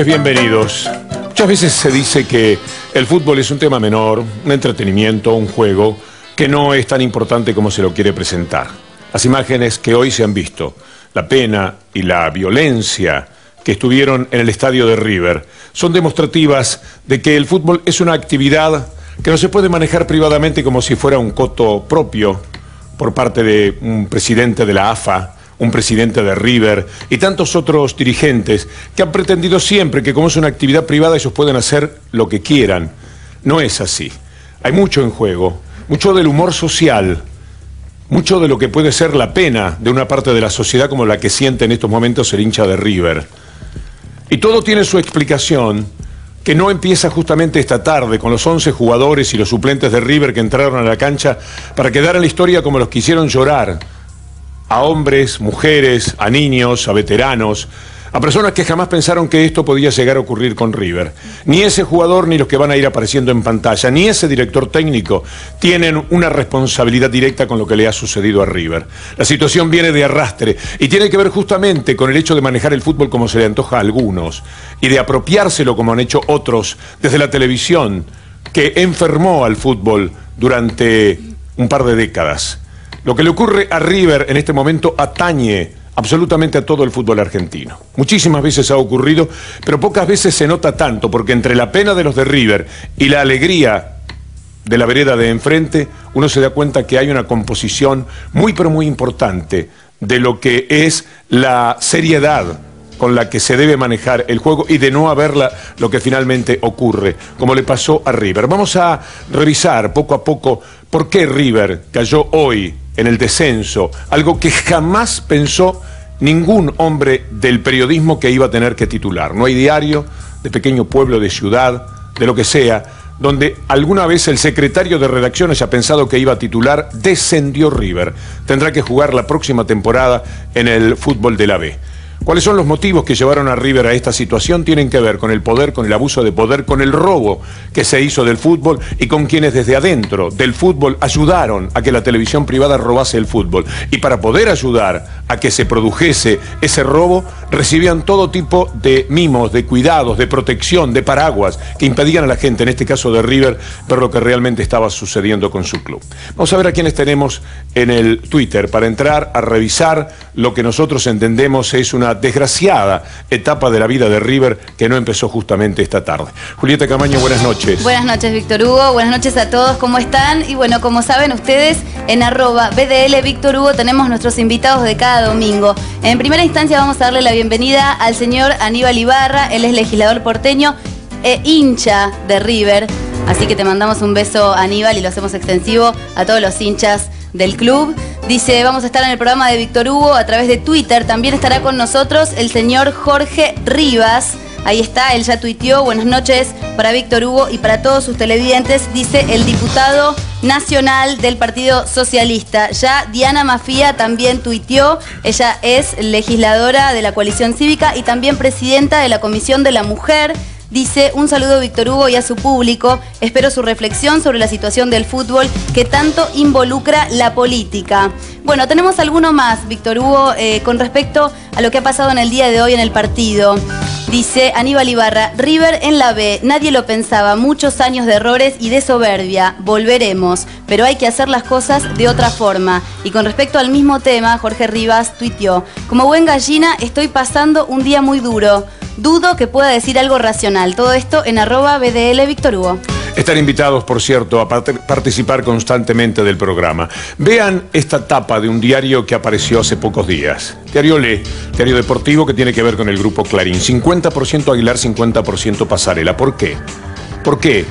Bienvenidos. Muchas veces se dice que el fútbol es un tema menor, un entretenimiento, un juego que no es tan importante como se lo quiere presentar. Las imágenes que hoy se han visto, la pena y la violencia que estuvieron en el estadio de River, son demostrativas de que el fútbol es una actividad que no se puede manejar privadamente como si fuera un coto propio por parte de un presidente de la AFA, un presidente de River y tantos otros dirigentes que han pretendido siempre que como es una actividad privada ellos pueden hacer lo que quieran. No es así. Hay mucho en juego, mucho del humor social, mucho de lo que puede ser la pena de una parte de la sociedad como la que siente en estos momentos el hincha de River. Y todo tiene su explicación, que no empieza justamente esta tarde con los 11 jugadores y los suplentes de River que entraron a la cancha para quedar en la historia como los que hicieron llorar a hombres, mujeres, a niños, a veteranos, a personas que jamás pensaron que esto podía llegar a ocurrir con River. Ni ese jugador ni los que van a ir apareciendo en pantalla, ni ese director técnico tienen una responsabilidad directa con lo que le ha sucedido a River. La situación viene de arrastre y tiene que ver justamente con el hecho de manejar el fútbol como se le antoja a algunos y de apropiárselo como han hecho otros desde la televisión, que enfermó al fútbol durante un par de décadas. Lo que le ocurre a River en este momento atañe absolutamente a todo el fútbol argentino. Muchísimas veces ha ocurrido, pero pocas veces se nota tanto, porque entre la pena de los de River y la alegría de la vereda de enfrente, uno se da cuenta que hay una composición muy pero muy importante de lo que es la seriedad con la que se debe manejar el juego y de no haberla lo que finalmente ocurre, como le pasó a River. Vamos a revisar poco a poco por qué River cayó hoy en el descenso, algo que jamás pensó ningún hombre del periodismo que iba a tener que titular. No hay diario de pequeño pueblo, de ciudad, de lo que sea, donde alguna vez el secretario de redacción haya pensado que iba a titular "Descendió River". Tendrá que jugar la próxima temporada en el fútbol de la B. ¿Cuáles son los motivos que llevaron a River a esta situación? Tienen que ver con el poder, con el abuso de poder, con el robo que se hizo del fútbol y con quienes desde adentro del fútbol ayudaron a que la televisión privada robase el fútbol. Y para poder ayudar a que se produjese ese robo, recibían todo tipo de mimos, de cuidados, de protección, de paraguas, que impedían a la gente, en este caso de River, ver lo que realmente estaba sucediendo con su club. Vamos a ver a quienes tenemos en el Twitter para entrar a revisar lo que nosotros entendemos es una desgraciada etapa de la vida de River que no empezó justamente esta tarde. Julieta Camaño, buenas noches. Buenas noches, Víctor Hugo. Buenas noches a todos. ¿Cómo están? Y bueno, como saben ustedes, en @BDL Víctor Hugo tenemos nuestros invitados de cada domingo. En primera instancia vamos a darle la bienvenida al señor Aníbal Ibarra. Él es legislador porteño e hincha de River. Así que te mandamos un beso, Aníbal, y lo hacemos extensivo a todos los hinchas del club. Dice, vamos a estar en el programa de Víctor Hugo a través de Twitter. También estará con nosotros el señor Jorge Rivas. Ahí está, él ya tuiteó. Buenas noches para Víctor Hugo y para todos sus televidentes, dice el diputado nacional del Partido Socialista. Ya Diana Mafía también tuiteó. Ella es legisladora de la Coalición Cívica y también presidenta de la Comisión de la Mujer. Dice, un saludo a Víctor Hugo y a su público. Espero su reflexión sobre la situación del fútbol que tanto involucra la política. Bueno, tenemos alguno más, Víctor Hugo, con respecto a lo que ha pasado en el día de hoy en el partido. Dice Aníbal Ibarra, River en la B, nadie lo pensaba, muchos años de errores y de soberbia, volveremos, pero hay que hacer las cosas de otra forma. Y con respecto al mismo tema, Jorge Rivas tuiteó, como buen gallina estoy pasando un día muy duro. Dudo que pueda decir algo racional. Todo esto en @BDL Víctor Hugo. Están invitados, por cierto, a participar constantemente del programa. Vean esta tapa de un diario que apareció hace pocos días. Diario Le, diario deportivo que tiene que ver con el grupo Clarín. 50% Aguilar, 50% Pasarela. ¿Por qué? ¿Por qué?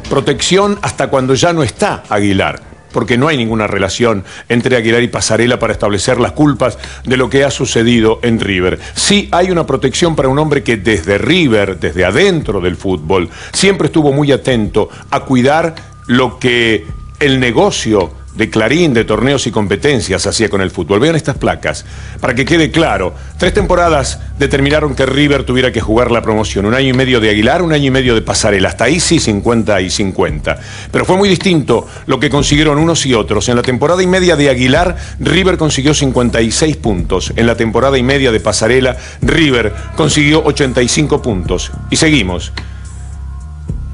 Protección hasta cuando ya no está Aguilar. Porque no hay ninguna relación entre Aguilar y Pasarela para establecer las culpas de lo que ha sucedido en River. Sí hay una protección para un hombre que desde River, desde adentro del fútbol, siempre estuvo muy atento a cuidar lo que el negocio de Clarín, de Torneos y Competencias hacía con el fútbol. Vean estas placas, para que quede claro. 3 temporadas determinaron que River tuviera que jugar la promoción. 1 año y medio de Aguilar, 1 año y medio de Pasarela. Hasta ahí sí, 50 y 50. Pero fue muy distinto lo que consiguieron unos y otros. En la temporada y media de Aguilar, River consiguió 56 puntos. En la temporada y media de Pasarela, River consiguió 85 puntos. Y seguimos.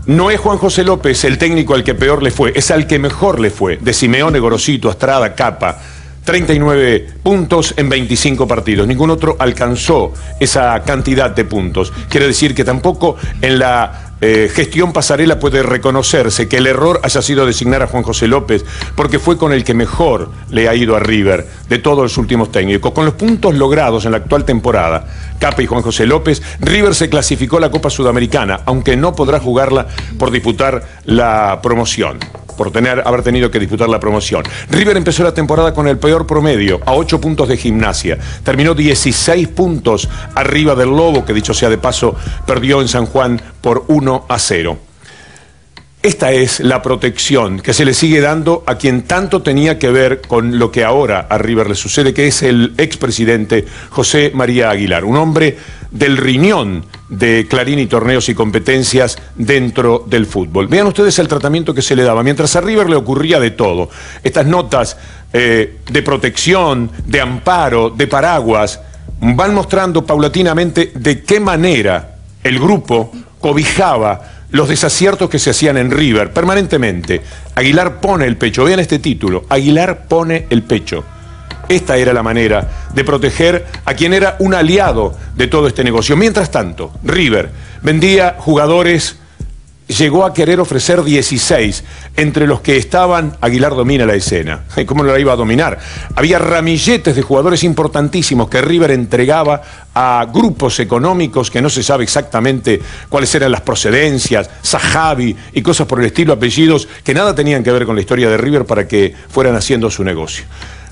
No es Juan José López el técnico al que peor le fue, es al que mejor le fue. De Simeone, Gorosito, Astrada, Capa, 39 puntos en 25 partidos. Ningún otro alcanzó esa cantidad de puntos. Quiere decir que tampoco en la gestión Pasarela puede reconocerse que el error haya sido designar a Juan José López, porque fue con el que mejor le ha ido a River de todos los últimos técnicos. Con los puntos logrados en la actual temporada, Capa y Juan José López, River se clasificó a la Copa Sudamericana, aunque no podrá jugarla por disputar la promoción. Por haber tenido que disputar la promoción. River empezó la temporada con el peor promedio, a 8 puntos de Gimnasia. Terminó 16 puntos arriba del Lobo, que dicho sea de paso, perdió en San Juan por 1-0. Esta es la protección que se le sigue dando a quien tanto tenía que ver con lo que ahora a River le sucede, que es el expresidente José María Aguilar, un hombre del riñón de Clarín y Torneos y Competencias dentro del fútbol. Vean ustedes el tratamiento que se le daba, mientras a River le ocurría de todo. Estas notas de protección, de amparo, de paraguas, van mostrando paulatinamente de qué manera el grupo cobijaba los desaciertos que se hacían en River permanentemente. Aguilar pone el pecho. Vean este título: Aguilar pone el pecho. Esta era la manera de proteger a quien era un aliado de todo este negocio. Mientras tanto, River vendía jugadores, llegó a querer ofrecer 16, entre los que estaban. Aguilar domina la escena. ¿Cómo no la iba a dominar? Había ramilletes de jugadores importantísimos que River entregaba a grupos económicos que no se sabe exactamente cuáles eran las procedencias, Sahabi y cosas por el estilo, apellidos que nada tenían que ver con la historia de River para que fueran haciendo su negocio.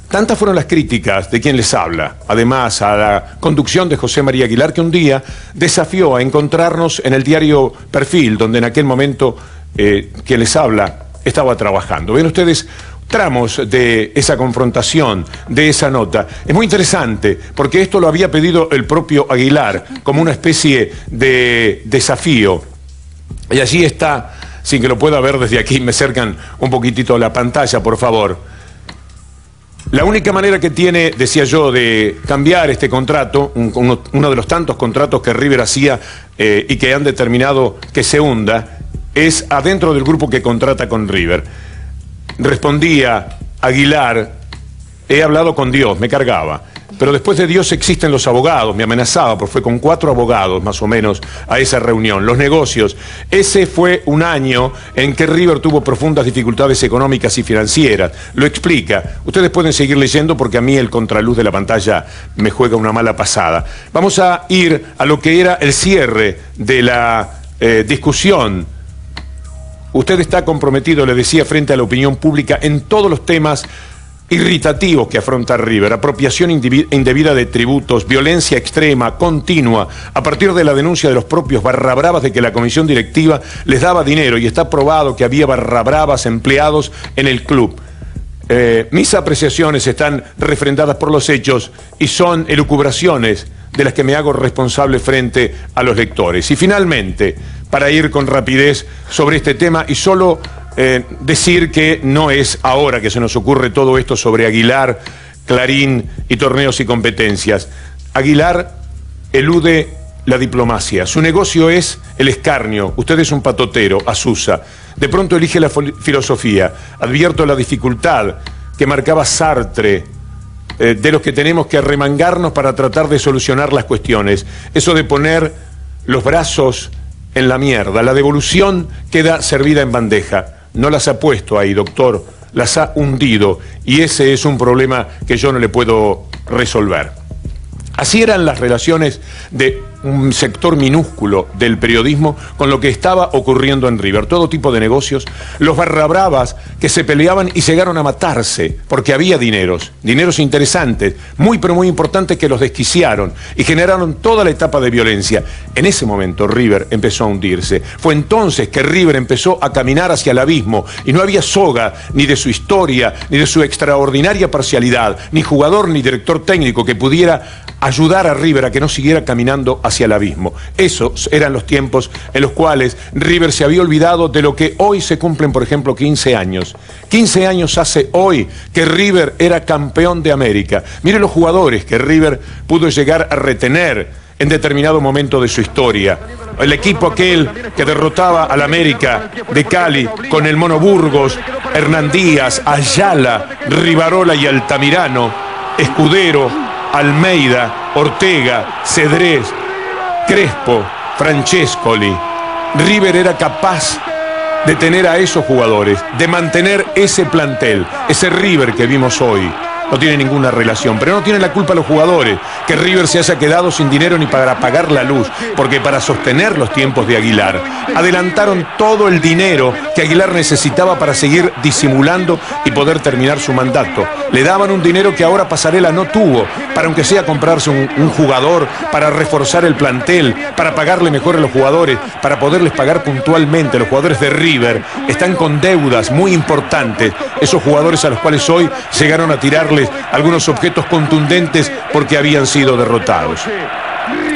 Tantas fueron las críticas de quien les habla, además a la conducción de José María Aguilar, que un día desafió a encontrarnos en el diario Perfil, donde en aquel momento quien les habla estaba trabajando. Ven ustedes tramos de esa confrontación, de esa nota. Es muy interesante, porque esto lo había pedido el propio Aguilar, como una especie de desafío. Y allí está, sin que lo pueda ver desde aquí, me acercan un poquitito la pantalla, por favor. La única manera que tiene, decía yo, de cambiar este contrato, uno de los tantos contratos que River hacía y que han determinado que se hunda, es adentro del grupo que contrata con River. Respondía Aguilar: he hablado con Dios, me cargaba. Pero después de Dios existen los abogados, me amenazaba, porque fue con 4 abogados más o menos a esa reunión. Los negocios. Ese fue un año en que River tuvo profundas dificultades económicas y financieras. Lo explica. Ustedes pueden seguir leyendo porque a mí el contraluz de la pantalla me juega una mala pasada. Vamos a ir a lo que era el cierre de la discusión. Usted está comprometido, le decía, frente a la opinión pública en todos los temas irritativos que afronta River: apropiación indebida de tributos, violencia extrema, continua, a partir de la denuncia de los propios barrabravas de que la comisión directiva les daba dinero, y está probado que había barrabravas empleados en el club. Mis apreciaciones están refrendadas por los hechos y son elucubraciones de las que me hago responsable frente a los lectores. Y finalmente, para ir con rapidez sobre este tema y solo decir que no es ahora que se nos ocurre todo esto sobre Aguilar, Clarín y Torneos y Competencias. Aguilar elude la diplomacia. Su negocio es el escarnio. Usted es un patotero, asusa. De pronto elige la filosofía. Advierto la dificultad que marcaba Sartre, de los que tenemos que arremangarnos para tratar de solucionar las cuestiones. Eso de poner los brazos en la mierda. La devolución queda servida en bandeja. No las ha puesto ahí, doctor, las ha hundido, y ese es un problema que yo no le puedo resolver. Así eran las relaciones de un sector minúsculo del periodismo con lo que estaba ocurriendo en River. Todo tipo de negocios, los barrabravas que se peleaban y llegaron a matarse porque había dineros interesantes, muy pero muy importantes, que los desquiciaron y generaron toda la etapa de violencia. En ese momento River empezó a hundirse. Fue entonces que River empezó a caminar hacia el abismo y no había soga ni de su historia, ni de su extraordinaria parcialidad, ni jugador ni director técnico que pudiera ayudar a River a que no siguiera caminando hacia el abismo. Esos eran los tiempos en los cuales River se había olvidado de lo que hoy se cumplen, por ejemplo, 15 años. 15 años hace hoy que River era campeón de América. Mire los jugadores que River pudo llegar a retener en determinado momento de su historia. El equipo aquel que derrotaba al América de Cali con el Mono Burgos, Hernán Díaz, Ayala, Rivarola y Altamirano, Escudero, Almeida, Ortega, Cedrés, Crespo, Francescoli. River era capaz de tener a esos jugadores, de mantener ese plantel, ese River que vimos hoy. No tiene ninguna relación, pero no tiene la culpa los jugadores que River se haya quedado sin dinero ni para pagar la luz, porque para sostener los tiempos de Aguilar adelantaron todo el dinero que Aguilar necesitaba para seguir disimulando y poder terminar su mandato. Le daban un dinero que ahora Pasarela no tuvo, para aunque sea comprarse un jugador, para reforzar el plantel, para pagarle mejor a los jugadores, para poderles pagar puntualmente. Los jugadores de River están con deudas muy importantes, esos jugadores a los cuales hoy llegaron a tirarles algunos objetos contundentes porque habían sido derrotados.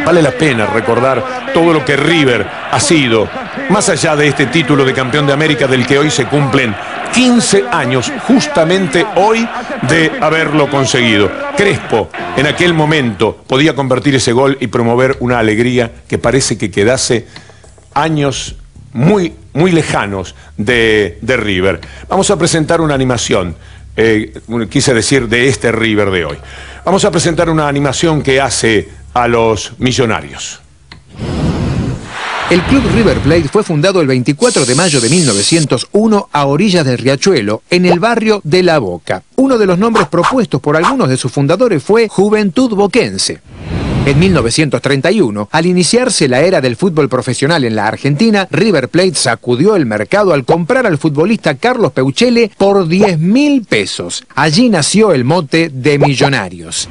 Vale la pena recordar todo lo que River ha sido, más allá de este título de campeón de América del que hoy se cumplen 15 años, justamente hoy, de haberlo conseguido. Crespo, en aquel momento, podía convertir ese gol y promover una alegría que parece que quedase años muy lejanos de River. Vamos a presentar una animación. Quise decir de este River de hoy. Vamos a presentar una animación que hace a los Millonarios. El club River Plate fue fundado el 24 de mayo de 1901 a orillas del Riachuelo, en el barrio de La Boca. Uno de los nombres propuestos por algunos de sus fundadores fue Juventud Boquense. En 1931, al iniciarse la era del fútbol profesional en la Argentina, River Plate sacudió el mercado al comprar al futbolista Carlos Peuchele por 10.000 pesos. Allí nació el mote de Millonarios.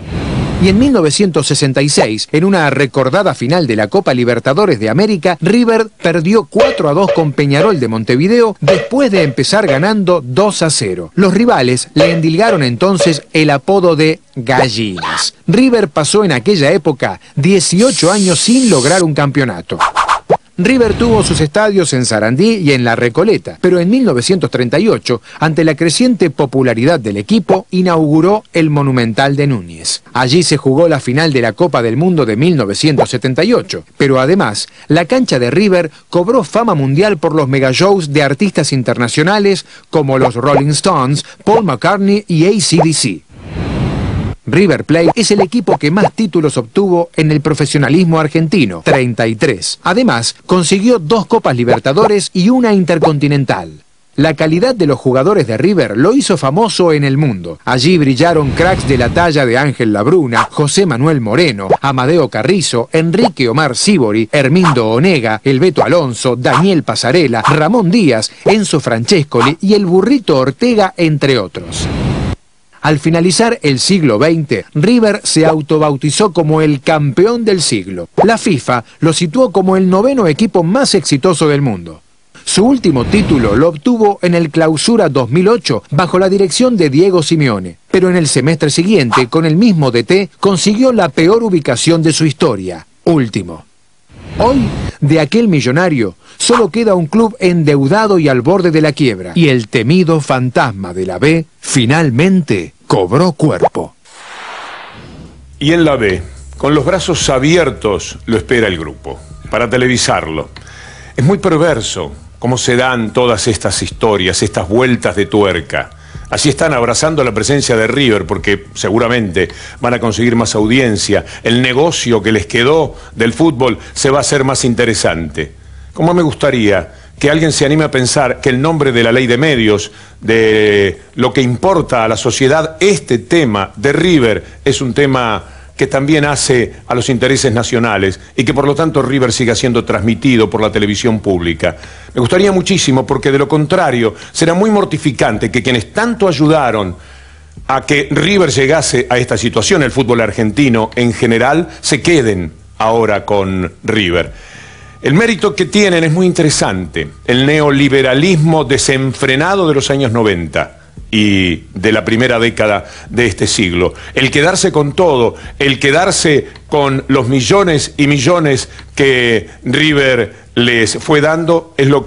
Y en 1966, en una recordada final de la Copa Libertadores de América, River perdió 4-2 con Peñarol de Montevideo después de empezar ganando 2-0. Los rivales le endilgaron entonces el apodo de Gallinas. River pasó en aquella época 18 años sin lograr un campeonato. River tuvo sus estadios en Sarandí y en La Recoleta, pero en 1938, ante la creciente popularidad del equipo, inauguró el Monumental de Núñez. Allí se jugó la final de la Copa del Mundo de 1978, pero además, la cancha de River cobró fama mundial por los megashows de artistas internacionales como los Rolling Stones, Paul McCartney y AC/DC. River Plate es el equipo que más títulos obtuvo en el profesionalismo argentino, 33. Además, consiguió 2 Copas Libertadores y una Intercontinental. La calidad de los jugadores de River lo hizo famoso en el mundo. Allí brillaron cracks de la talla de Ángel Labruna, José Manuel Moreno, Amadeo Carrizo, Enrique Omar Sívori, Hermindo Onega, El Beto Alonso, Daniel Pasarela, Ramón Díaz, Enzo Francescoli y el Burrito Ortega, entre otros. Al finalizar el siglo XX, River se autobautizó como el campeón del siglo. La FIFA lo situó como el 9º equipo más exitoso del mundo. Su último título lo obtuvo en el Clausura 2008 bajo la dirección de Diego Simeone, pero en el semestre siguiente, con el mismo DT, consiguió la peor ubicación de su historia, último. Hoy, de aquel millonario, solo queda un club endeudado y al borde de la quiebra, y el temido fantasma de la B finalmente cobró cuerpo. Y en la B, con los brazos abiertos, lo espera el grupo, para televisarlo. Es muy perverso cómo se dan todas estas historias, estas vueltas de tuerca. Así están abrazando la presencia de River porque seguramente van a conseguir más audiencia. El negocio que les quedó del fútbol se va a hacer más interesante. Como me gustaría que alguien se anime a pensar que el nombre de la ley de medios, de lo que importa a la sociedad, este tema de River es un tema que también hace a los intereses nacionales y que por lo tanto River siga siendo transmitido por la televisión pública. Me gustaría muchísimo, porque de lo contrario será muy mortificante que quienes tanto ayudaron a que River llegase a esta situación, el fútbol argentino en general, se queden ahora con River. El mérito que tienen es muy interesante, el neoliberalismo desenfrenado de los años 90 y de la primera década de este siglo. El quedarse con todo, el quedarse con los millones y millones que River les fue dando, es lo